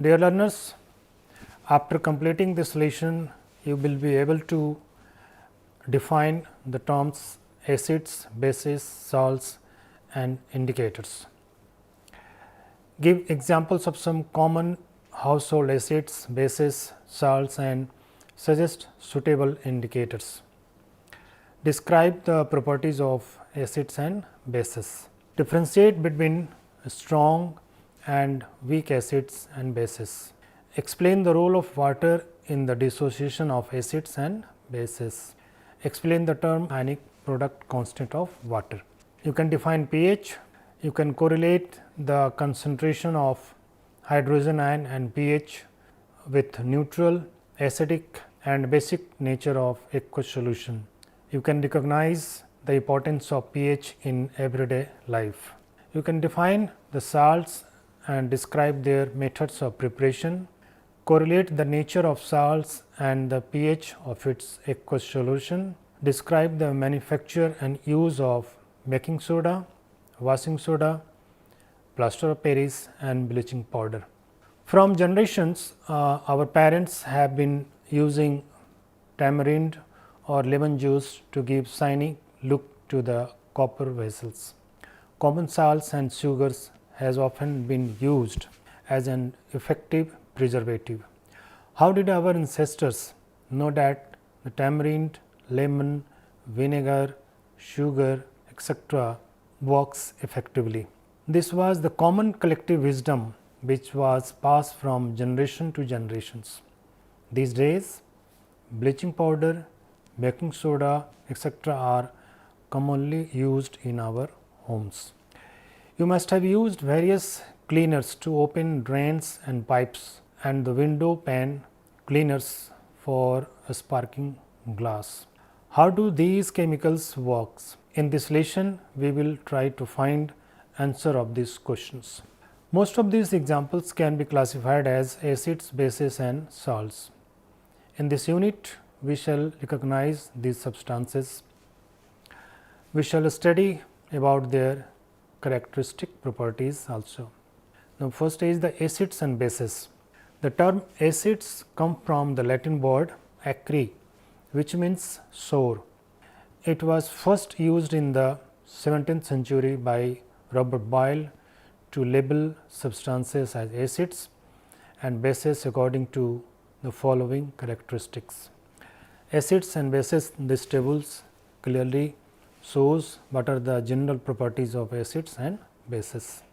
Dear learners, after completing this lesson, you will be able to define the terms acids, bases, salts and indicators. Give examples of some common household acids, bases, salts and suggest suitable indicators. Describe the properties of acids and bases. Differentiate between strong and weak acids and bases. Explain the role of water in the dissociation of acids and bases. Explain the term ionic product constant of water. You can define pH. You can correlate the concentration of hydrogen ion and pH with neutral, acidic and basic nature of aqueous solution. You can recognize the importance of pH in everyday life. You can define the salts and describe their methods of preparation, correlate the nature of salts and the pH of its aqueous solution, describe the manufacture and use of baking soda, washing soda, plaster of Paris and bleaching powder. From generations, our parents have been using tamarind or lemon juice to give shiny look to the copper vessels. Common salts and sugars has often been used as an effective preservative. How did our ancestors know that the tamarind, lemon, vinegar, sugar, etc. works effectively? This was the common collective wisdom which was passed from generation to generations. These days, bleaching powder, baking soda, etc. are commonly used in our homes. You must have used various cleaners to open drains and pipes and the window pane cleaners for a sparking glass. How do these chemicals work? In this lesson, we will try to find answer of these questions. Most of these examples can be classified as acids, bases and salts. In this unit, we shall recognize these substances. We shall study about their characteristic properties also. Now, first is the acids and bases. The term acids come from the Latin word acri, which means sour. It was first used in the 17th century by Robert Boyle to label substances as acids and bases according to the following characteristics. Acids and bases, this tables clearly shows what are the general properties of acids and bases.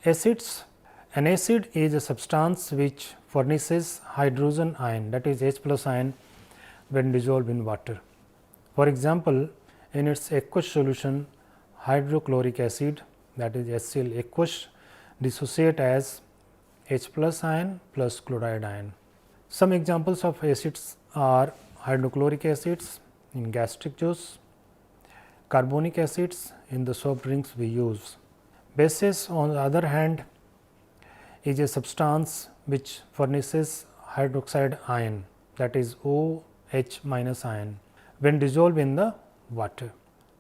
Acids. An acid is a substance which furnishes hydrogen ion, that is H plus ion, when dissolved in water. For example, in its aqueous solution, hydrochloric acid, that is HCl aqueous, dissociate as H plus ion plus chloride ion. Some examples of acids are hydrochloric acids in gastric juice, carbonic acids in the soft drinks we use. Bases, on the other hand, is a substance which furnishes hydroxide ion, that is OH minus ion, when dissolved in the water.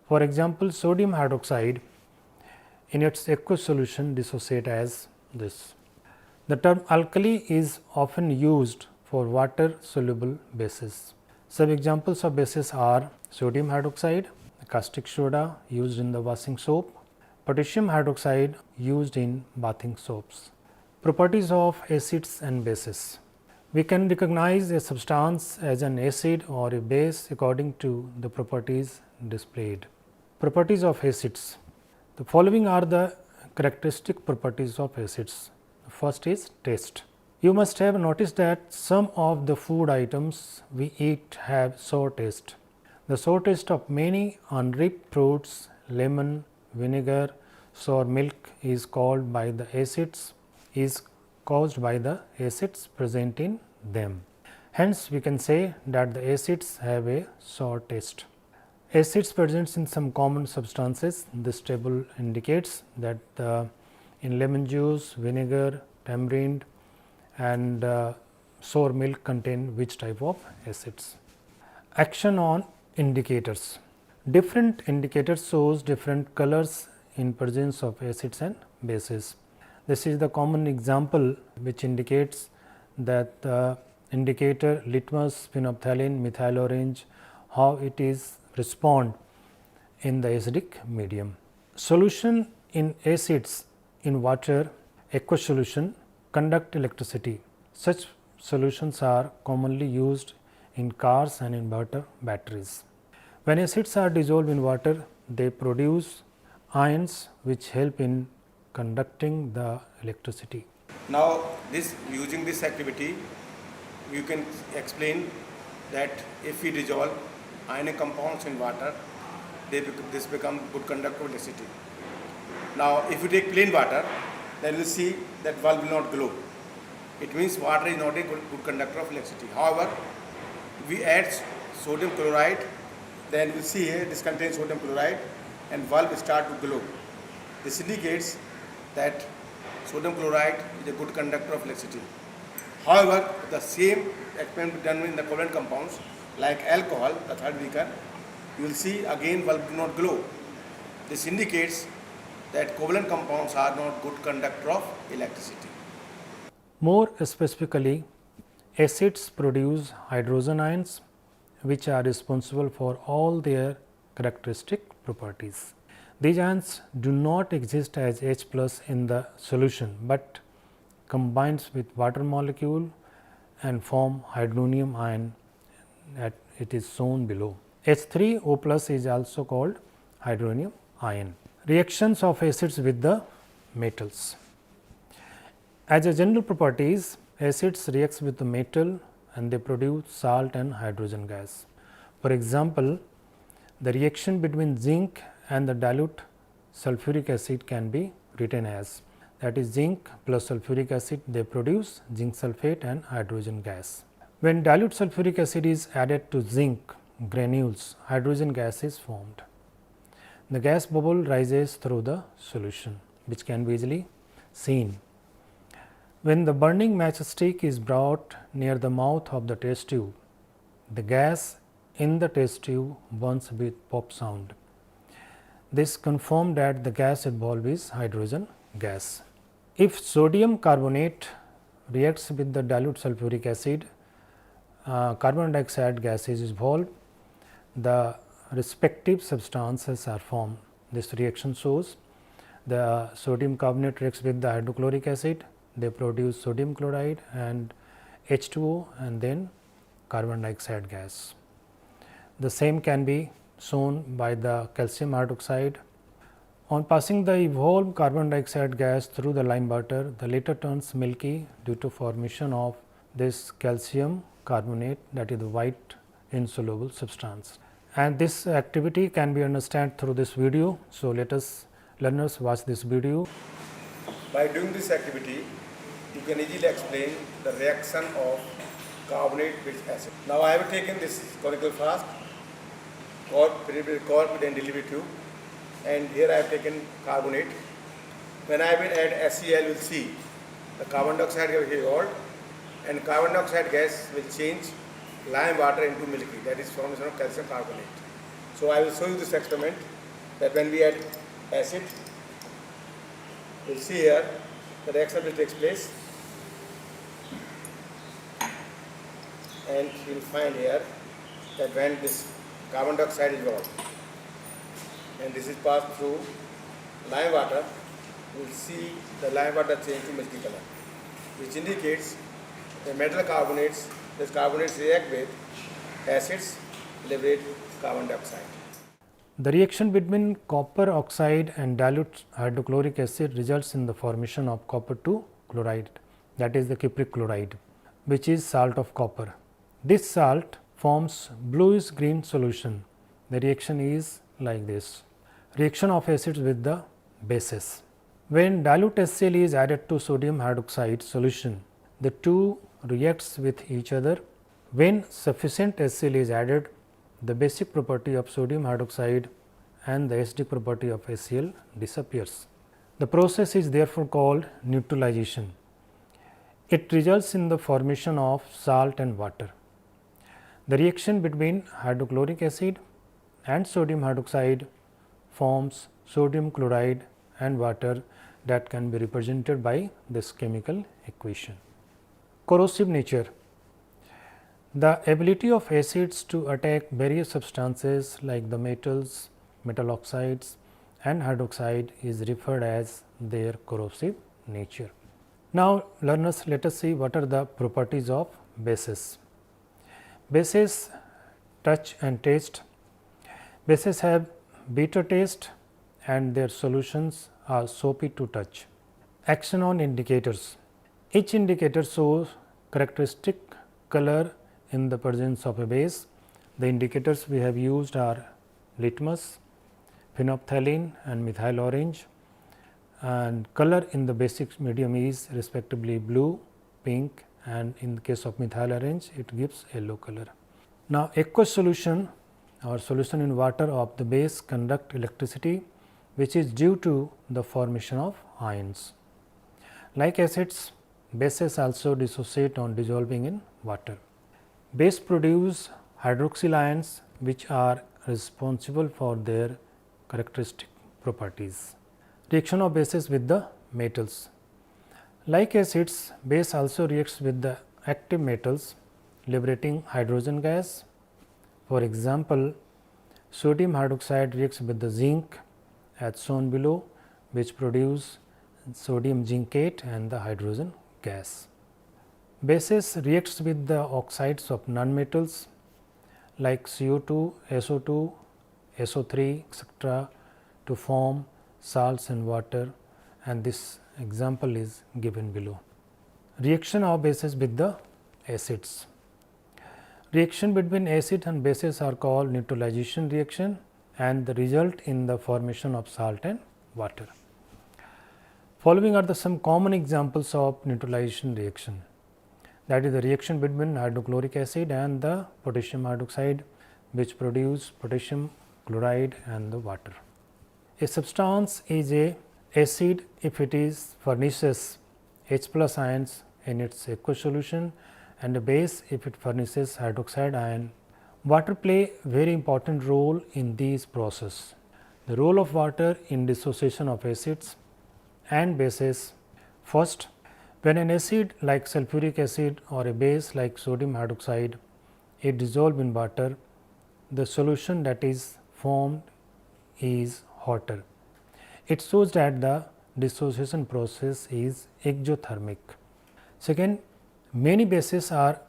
For example, sodium hydroxide in its aqueous solution dissociate as this. The term alkali is often used for water soluble bases. Some examples of bases are sodium hydroxide, caustic soda used in the washing soap, potassium hydroxide used in bathing soaps. Properties of acids and bases. We can recognize a substance as an acid or a base according to the properties displayed. Properties of acids. The following are the characteristic properties of acids. The first is taste. You must have noticed that some of the food items we eat have sour taste. The sour taste of many unripe fruits, lemon, vinegar, sour milk is caused by the acids present in them. Hence, we can say that the acids have a sour taste. Acids present in some common substances. This table indicates that in lemon juice, vinegar, tamarind and sour milk contain which type of acids. Action on indicators. Different indicators shows different colors in presence of acids and bases. This is the common example which indicates that the indicator litmus, phenolphthalein, methyl orange, how it is respond in the acidic medium. Solution in acids in water, aqueous solution conduct electricity. Such solutions are commonly used in cars and inverter batteries. When acids are dissolved in water, they produce ions which help in conducting the electricity. Now, using this activity, you can explain that if we dissolve ionic compounds in water, this become good conductor of electricity. Now, if you take plain water, then you will see that bulb will not glow. It means water is not a good conductor of electricity. However, we add sodium chloride, then you will see here this contains sodium chloride and bulb start to glow. This indicates that sodium chloride is a good conductor of electricity. However, the same experiment done in the covalent compounds like alcohol, the third beacon, you will see again bulb do not glow. This indicates that covalent compounds are not good conductor of electricity. More specifically, acids produce hydrogen ions which are responsible for all their characteristic properties. These ions do not exist as H plus in the solution, but combines with water molecule and form hydronium ion that it is shown below. H3O plus is also called hydronium ion. Reactions of acids with the metals. As a general properties, acids reacts with the metal and they produce salt and hydrogen gas. For example, the reaction between zinc and the dilute sulfuric acid can be written as, that is zinc plus sulfuric acid, they produce zinc sulfate and hydrogen gas. When dilute sulfuric acid is added to zinc granules, hydrogen gas is formed. The gas bubble rises through the solution, which can be easily seen. When the burning matchstick is brought near the mouth of the test tube, the gas in the test tube burns with pop sound. This confirms that the gas involved is hydrogen gas. If sodium carbonate reacts with the dilute sulfuric acid, carbon dioxide gas is evolved, the respective substances are formed. This reaction shows the sodium carbonate reacts with the hydrochloric acid, they produce sodium chloride and H2O and then carbon dioxide gas. The same can be shown by the calcium hydroxide. On passing the evolved carbon dioxide gas through the lime water, the latter turns milky due to formation of this calcium carbonate, that is the white insoluble substance. And this activity can be understood through this video. So, let us learners watch this video. By doing this activity, you can easily explain the reaction of carbonate with acid. Now, I have taken this conical flask, cork and delivery tube, and here I have taken carbonate. When I will add HCl, you will see the carbon dioxide will evolve and carbon dioxide gas will change lime water into milky, that is formation of calcium carbonate. So, I will show you this experiment that when we add acid, you will see here the reaction will take place, and you will find here that when this carbon dioxide is evolved and this is passed through lime water, you will see the lime water change to milky color, which indicates the metal carbonates, these carbonates react with acids, liberate carbon dioxide. The reaction between copper oxide and dilute hydrochloric acid results in the formation of copper 2 chloride, that is the cupric chloride, which is salt of copper. This salt forms bluish green solution. The reaction is like this. Reaction of acids with the bases. When dilute HCl is added to sodium hydroxide solution, the two reacts with each other. When sufficient HCl is added, the basic property of sodium hydroxide and the acidic property of HCl disappears. The process is therefore called neutralization. It results in the formation of salt and water. The reaction between hydrochloric acid and sodium hydroxide forms sodium chloride and water, that can be represented by this chemical equation. Corrosive nature. The ability of acids to attack various substances like the metals, metal oxides and hydroxide is referred as their corrosive nature. Now, learners, let us see what are the properties of bases. Bases touch and taste. Bases have bitter taste and their solutions are soapy to touch. Action on indicators. Each indicator shows characteristic color in the presence of a base. The indicators we have used are litmus, phenolphthalein and methyl orange, and color in the basic medium is respectively blue, pink, and in the case of methyl orange it gives yellow color. Now, aqueous solution or solution in water of the base conduct electricity, which is due to the formation of ions. Like acids, bases also dissociate on dissolving in water. Base produce hydroxyl ions which are responsible for their characteristic properties. Reaction of bases with the metals. Like acids, base also reacts with the active metals, liberating hydrogen gas. For example, sodium hydroxide reacts with the zinc as shown below, which produce sodium zincate and the hydrogen gas. Bases reacts with the oxides of nonmetals like CO2, SO2, SO3 etc. to form salts in water, and this example is given below. Reaction of bases with the acids. Reaction between acid and bases are called neutralization reaction and the result in the formation of salt and water. Following are the some common examples of neutralization reaction, that is the reaction between hydrochloric acid and the potassium hydroxide, which produce potassium chloride and the water. A substance is a acid if it is furnishes H plus ions in its aqueous solution, and a base if it furnishes hydroxide ion. Water play very important role in these process. The role of water in dissociation of acids and bases. First, when an acid like sulfuric acid or a base like sodium hydroxide is dissolved in water, the solution that is formed is hotter. It shows that the dissociation process is exothermic. Second, many bases are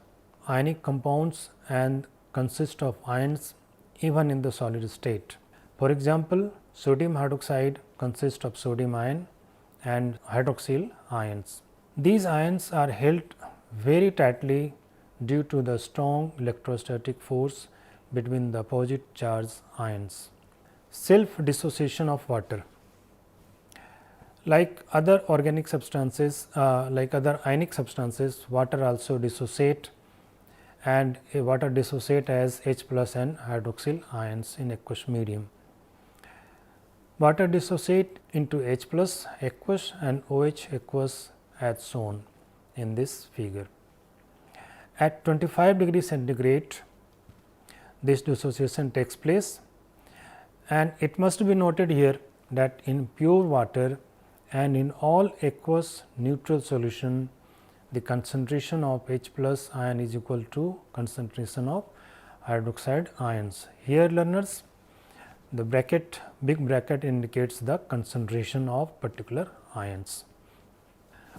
ionic compounds and consist of ions even in the solid state. For example, sodium hydroxide consists of sodium ion and hydroxyl ions. These ions are held very tightly due to the strong electrostatic force between the opposite charge ions. Self dissociation of water. Like other organic substances, like other ionic substances, water also dissociate, and a water dissociate as H plus and hydroxyl ions in aqueous medium. Water dissociate into H plus aqueous and OH aqueous as shown in this figure. At 25 degrees centigrade, this dissociation takes place, and it must be noted here that in pure water and in all aqueous neutral solution, the concentration of H plus ion is equal to concentration of hydroxide ions. Here learners, the bracket, big bracket indicates the concentration of particular ions.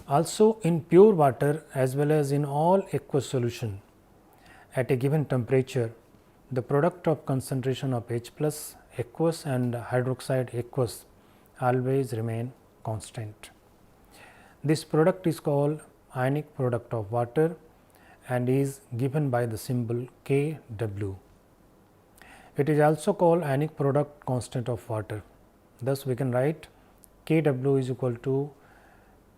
Also in pure water as well as in all aqueous solution, at a given temperature, the product of concentration of H plus aqueous and hydroxide aqueous always remain constant. This product is called ionic product of water and is given by the symbol Kw. It is also called ionic product constant of water. Thus, we can write Kw is equal to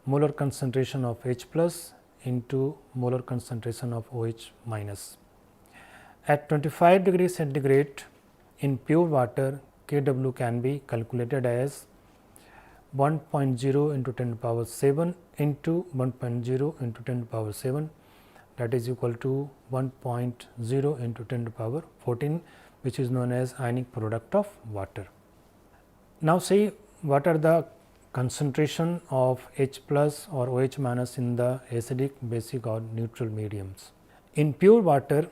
molar concentration of H plus into molar concentration of OH minus. At 25 degrees centigrade in pure water, Kw can be calculated as 1.0 into 10 to the power 7 into 1.0 into 10 to the power 7, that is equal to 1.0 into 10 to the power 14, which is known as ionic product of water. Now, see what are the concentration of H plus or OH minus in the acidic, basic or neutral mediums. In pure water,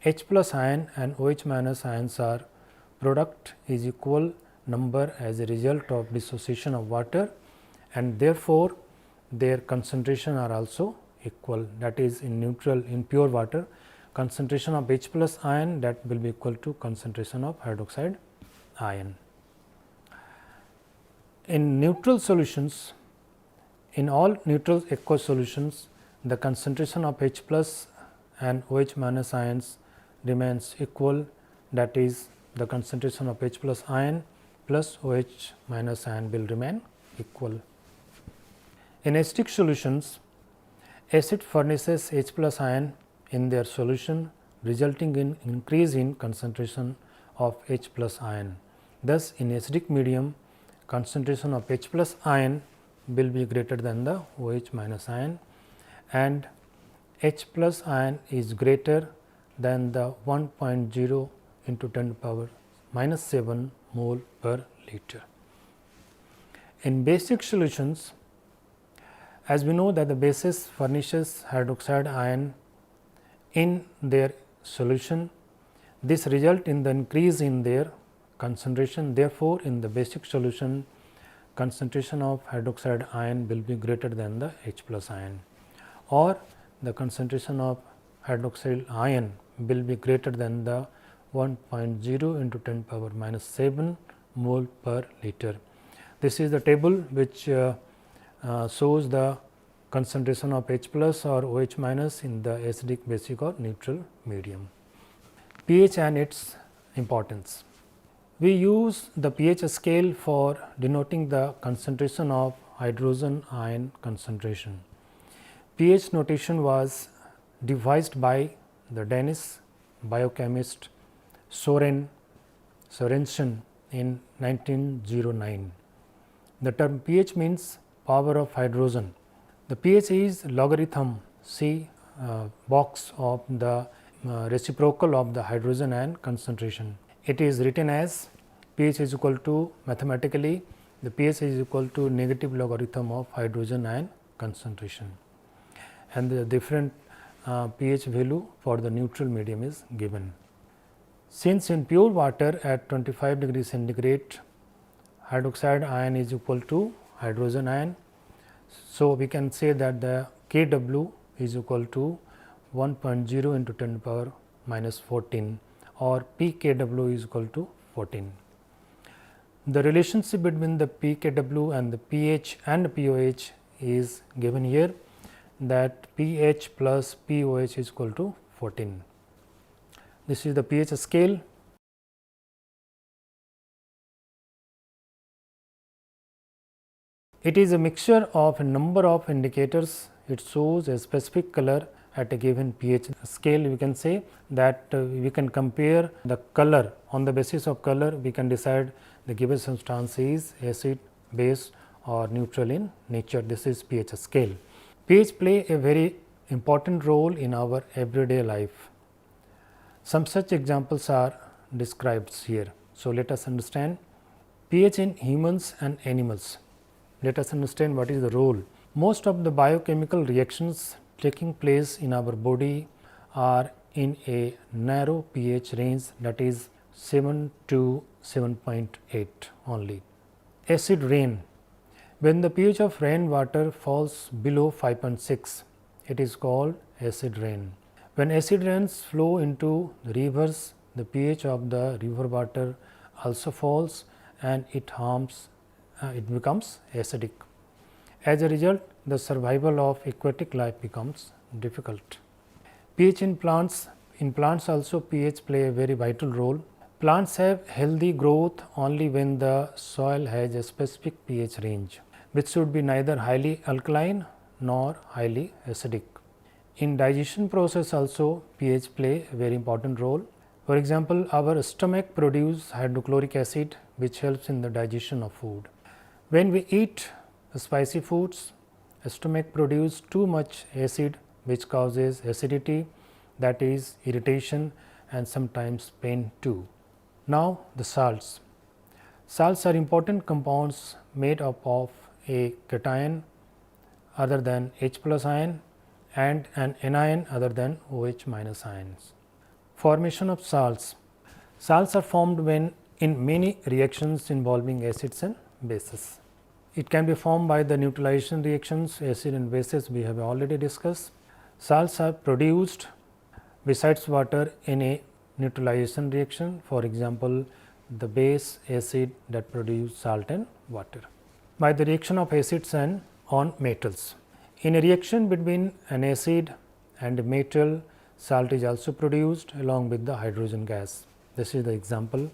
H plus ion and OH minus ions are product is equal number as a result of dissociation of water, and therefore, their concentration are also equal. That is, in neutral, in pure water, concentration of H plus ion that will be equal to concentration of hydroxide ion. In neutral solutions, in all neutral aqueous solutions, the concentration of H plus and OH minus ions remains equal, that is, the concentration of H plus ion plus OH minus ion will remain equal. In acidic solutions, acid furnishes H plus ion in their solution, resulting in increase in concentration of H plus ion. Thus, in acidic medium, concentration of H plus ion will be greater than the OH minus ion, and H plus ion is greater than the 1.0 into 10 power minus 7 mole per liter. In basic solutions, as we know that the bases furnishes hydroxide ion in their solution, this result in the increase in their concentration. Therefore, in the basic solution, concentration of hydroxide ion will be greater than the H plus ion, or the concentration of hydroxide ion will be greater than the 1.0 into 10 power minus 7 mole per liter. This is the table which shows the concentration of H plus or OH minus in the acidic, basic or neutral medium. pH and its importance. We use the pH scale for denoting the concentration of hydrogen ion concentration. pH notation was devised by the Danish biochemist Sorensen in 1909. The term pH means power of hydrogen. The pH is logarithm C box of the reciprocal of the hydrogen ion concentration. It is written as pH is equal to, mathematically, the pH is equal to negative logarithm of hydrogen ion concentration, and the different pH value for the neutral medium is given. Since in pure water at 25 degrees centigrade, hydroxide ion is equal to hydrogen ion. So, we can say that the Kw is equal to 1.0 into 10 power minus 14, or pKw is equal to 14. The relationship between the pKw and the pH and pOH is given here, that pH plus pOH is equal to 14. This is the pH scale. It is a mixture of a number of indicators. It shows a specific color at a given pH scale. We can say that we can compare the color. On the basis of color, we can decide the given substance is acid, base or neutral in nature. This is pH scale. pH play a very important role in our everyday life. Some such examples are described here. So, let us understand pH in humans and animals. Let us understand what is the role. Most of the biochemical reactions taking place in our body are in a narrow pH range, that is 7 to 7.8 only. Acid rain. When the pH of rain water falls below 5.6, it is called acid rain. When acid rains flow into the rivers, the pH of the river water also falls and it becomes acidic. As a result, the survival of aquatic life becomes difficult. pH in plants also pH play a very vital role. Plants have healthy growth only when the soil has a specific pH range, which should be neither highly alkaline nor highly acidic. In digestion process also pH play a very important role. For example, our stomach produces hydrochloric acid, which helps in the digestion of food. When we eat spicy foods, stomach produces too much acid, which causes acidity, that is irritation and sometimes pain too. Now, the salts. Salts are important compounds made up of a cation other than H plus ion and an anion other than OH minus ions. Formation of salts. Salts are formed when in many reactions involving acids and bases. It can be formed by the neutralization reactions, acid and bases we have already discussed. Salts are produced besides water in a neutralization reaction, for example, the base acid that produce salt and water, by the reaction of acids and on metals. In a reaction between an acid and a metal, salt is also produced along with the hydrogen gas. This is the example.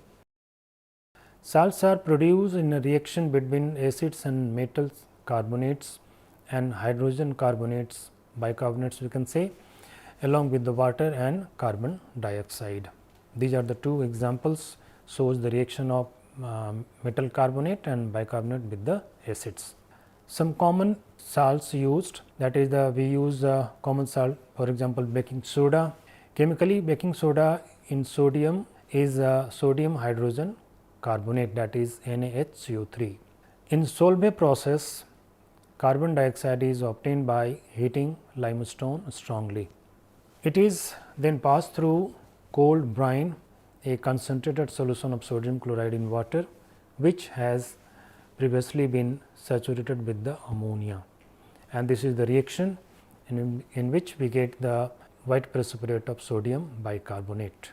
Salts are produced in a reaction between acids and metals, carbonates and hydrogen carbonates, bicarbonates we can say, along with the water and carbon dioxide. These are the two examples, shows the reaction of metal carbonate and bicarbonate with the acids. Some common salts used, that is we use common salt, for example, baking soda. Chemically, baking soda in sodium is sodium hydrogen carbonate, that is NaHCO3. In Solvay process, carbon dioxide is obtained by heating limestone strongly. It is then passed through cold brine, a concentrated solution of sodium chloride in water, which has previously been saturated with the ammonia, and this is the reaction in which we get the white precipitate of sodium bicarbonate.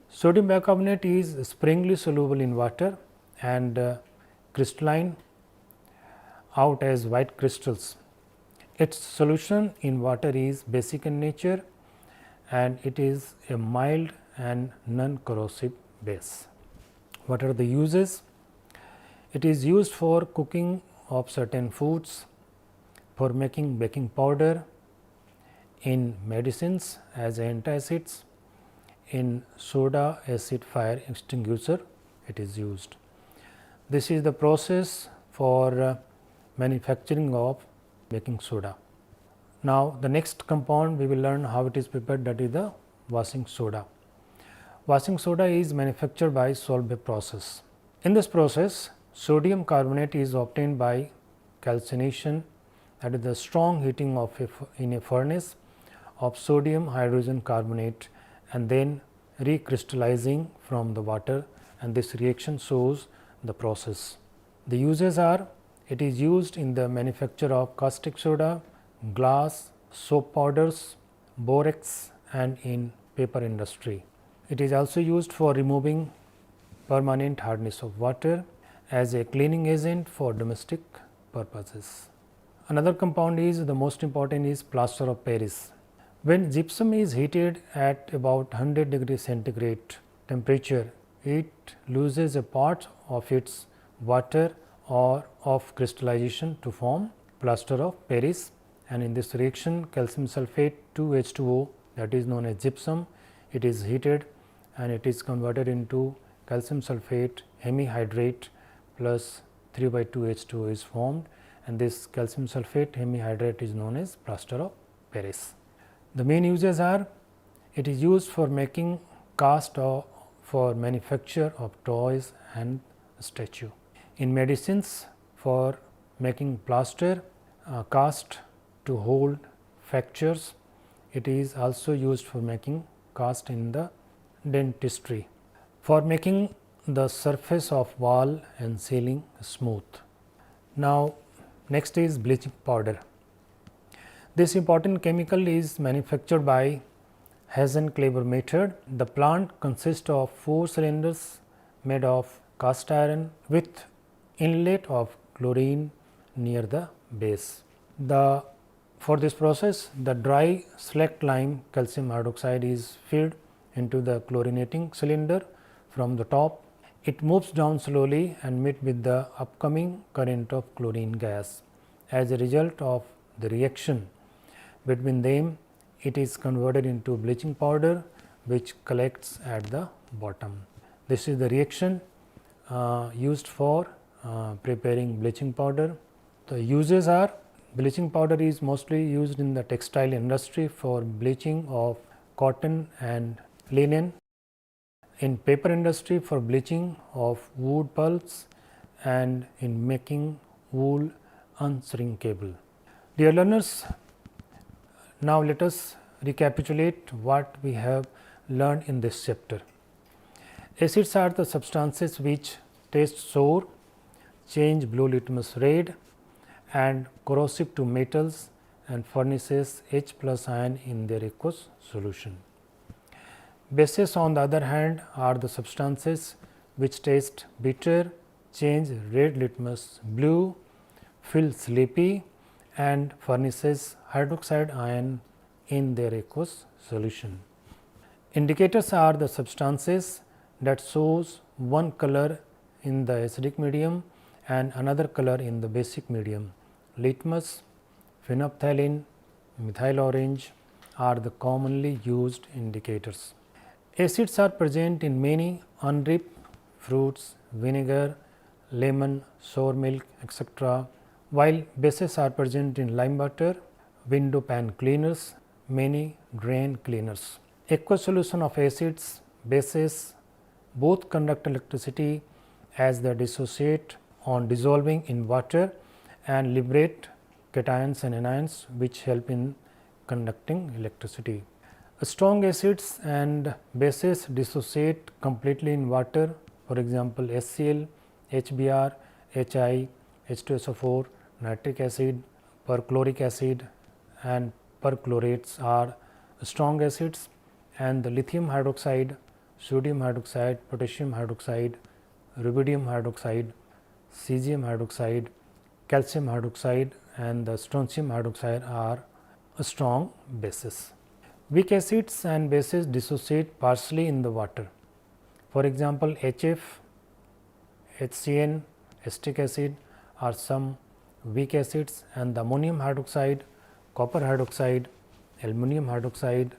Sodium bicarbonate is sparingly soluble in water and crystalline out as white crystals. Its solution in water is basic in nature and it is a mild and non-corrosive base. What are the uses? It is used for cooking of certain foods, for making baking powder, in medicines as antacids, in soda acid fire extinguisher it is used. This is the process for manufacturing of baking soda. Now, the next compound we will learn how it is prepared, that is the washing soda. Washing soda is manufactured by Solvay process. In this process, sodium carbonate is obtained by calcination, that is the strong heating of in a furnace of sodium hydrogen carbonate and then recrystallizing from the water, and this reaction shows the process. The uses are, it is used in the manufacture of caustic soda, glass, soap powders, borax and in paper industry. It is also used for removing permanent hardness of water, as a cleaning agent for domestic purposes. Another compound is, the most important is plaster of Paris. When gypsum is heated at about 100 degree centigrade temperature, it loses a part of its water or of crystallization to form plaster of Paris, and in this reaction calcium sulphate 2H2O, that is known as gypsum, it is heated and it is converted into calcium sulphate hemihydrate plus 3/2H2O is formed, and this calcium sulphate hemihydrate is known as plaster of Paris. The main uses are, it is used for making cast or for manufacture of toys and statue. In medicines, for making plaster, cast to hold fractures. It is also used for making cast in the dentistry. For making the surface of wall and ceiling smooth. Now, next is bleaching powder. This important chemical is manufactured by Hazen-Kleber method. The plant consists of 4 cylinders made of cast iron with inlet of chlorine near the base. For this process, the dry slacked lime calcium hydroxide is filled into the chlorinating cylinder from the top. It moves down slowly and meet with the upcoming current of chlorine gas. As a result of the reaction between them, it is converted into bleaching powder, which collects at the bottom. This is the reaction used for preparing bleaching powder. The uses are, bleaching powder is mostly used in the textile industry for bleaching of cotton and linen, in paper industry for bleaching of wood pulps, and in making wool unshrinkable. Dear learners, now let us recapitulate what we have learned in this chapter. Acids are the substances which taste sour, change blue litmus red and corrosive to metals and furnishes H plus ion in their aqueous solution. Bases on the other hand are the substances which taste bitter, change red litmus blue, feel sleepy and furnishes hydroxide ion in their aqueous solution. Indicators are the substances that shows one color in the acidic medium and another color in the basic medium. Litmus, phenolphthalein, methyl orange are the commonly used indicators. Acids are present in many unripe fruits, vinegar, lemon, sour milk, etc., while bases are present in lime water, window pane cleaners, many drain cleaners. Aqueous solution of acids, bases both conduct electricity as they dissociate on dissolving in water and liberate cations and anions which help in conducting electricity. Strong acids and bases dissociate completely in water, for example, HCl, HBr, HI, H2SO4, nitric acid, perchloric acid and perchlorates are strong acids, and the lithium hydroxide, sodium hydroxide, potassium hydroxide, rubidium hydroxide, cesium hydroxide, calcium hydroxide and the strontium hydroxide are strong bases. Weak acids and bases dissociate partially in the water. For example, HF, HCN, acetic acid are some weak acids, and the ammonium hydroxide, copper hydroxide, aluminum hydroxide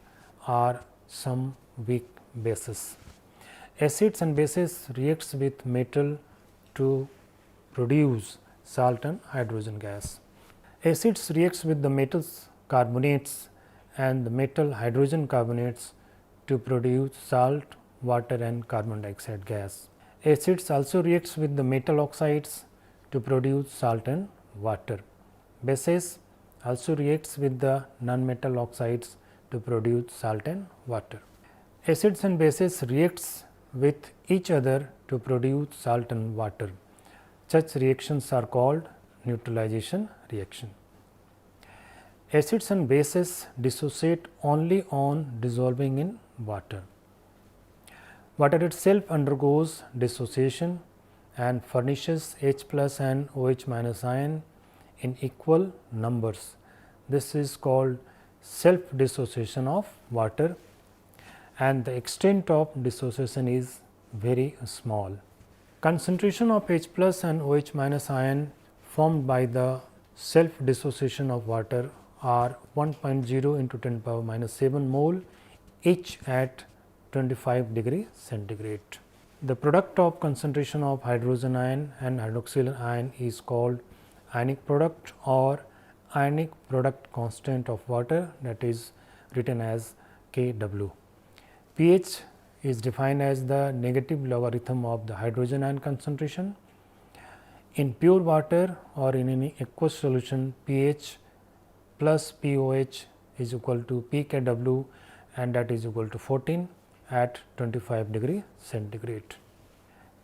are some weak bases. Acids and bases reacts with metal to produce salt and hydrogen gas. Acids reacts with the metals carbonates and the metal hydrogen carbonates to produce salt, water and carbon dioxide gas. Acids also reacts with the metal oxides to produce salt and water. Bases also reacts with the non-metal oxides to produce salt and water. Acids and bases reacts with each other to produce salt and water. Such reactions are called neutralization reaction. Acids and bases dissociate only on dissolving in water. Water itself undergoes dissociation and furnishes H plus and OH minus ion in equal numbers. This is called self dissociation of water, and the extent of dissociation is very small. Concentration of H plus and OH minus ion formed by the self dissociation of water are 1.0 into 10 power minus 7 mole each at 25 degree centigrade. The product of concentration of hydrogen ion and hydroxyl ion is called ionic product or ionic product constant of water, that is written as Kw. pH is defined as the negative logarithm of the hydrogen ion concentration. In pure water or in any aqueous solution, pH plus pOH is equal to pKw, and that is equal to 14 at 25 degree centigrade.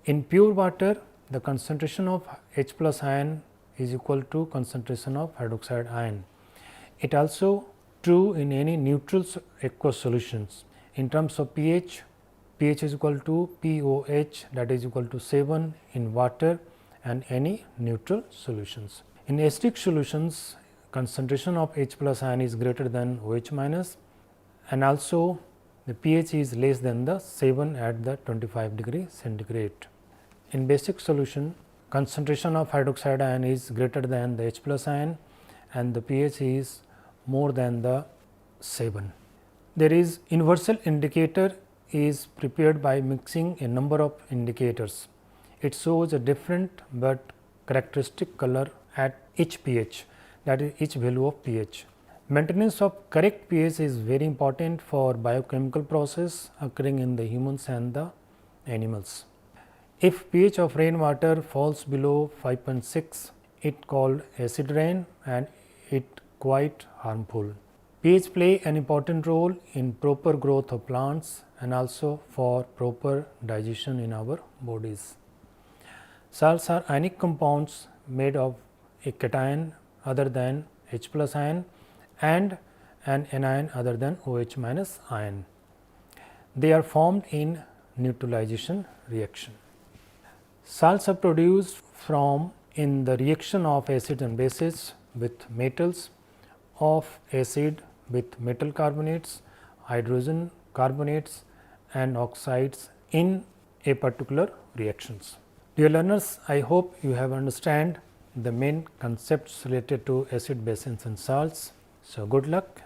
In pure water, the concentration of H plus ion is equal to concentration of hydroxide ion. It also true in any neutral aqueous solutions. In terms of pH, pH is equal to pOH, that is equal to 7 in water and any neutral solutions. In acidic solutions, concentration of H plus ion is greater than OH minus, and also the pH is less than the 7 at the 25 degree centigrade. In basic solution, concentration of hydroxide ion is greater than the H plus ion and the pH is more than the 7. There is universal indicator is prepared by mixing a number of indicators. It shows a different but characteristic color at each pH, that is each value of pH. Maintenance of correct pH is very important for biochemical process occurring in the humans and the animals. If pH of rainwater falls below 5.6, it called acid rain and it quite harmful. pH play an important role in proper growth of plants and also for proper digestion in our bodies. Salts are ionic compounds made of a cation other than H plus ion and an anion other than OH minus ion. They are formed in neutralization reaction. Salts are produced from in the reaction of acids and bases with metals, of acid with metal carbonates, hydrogen carbonates and oxides in a particular reactions. Dear learners, I hope you have understand the main concepts related to acid, bases and salts. So, good luck.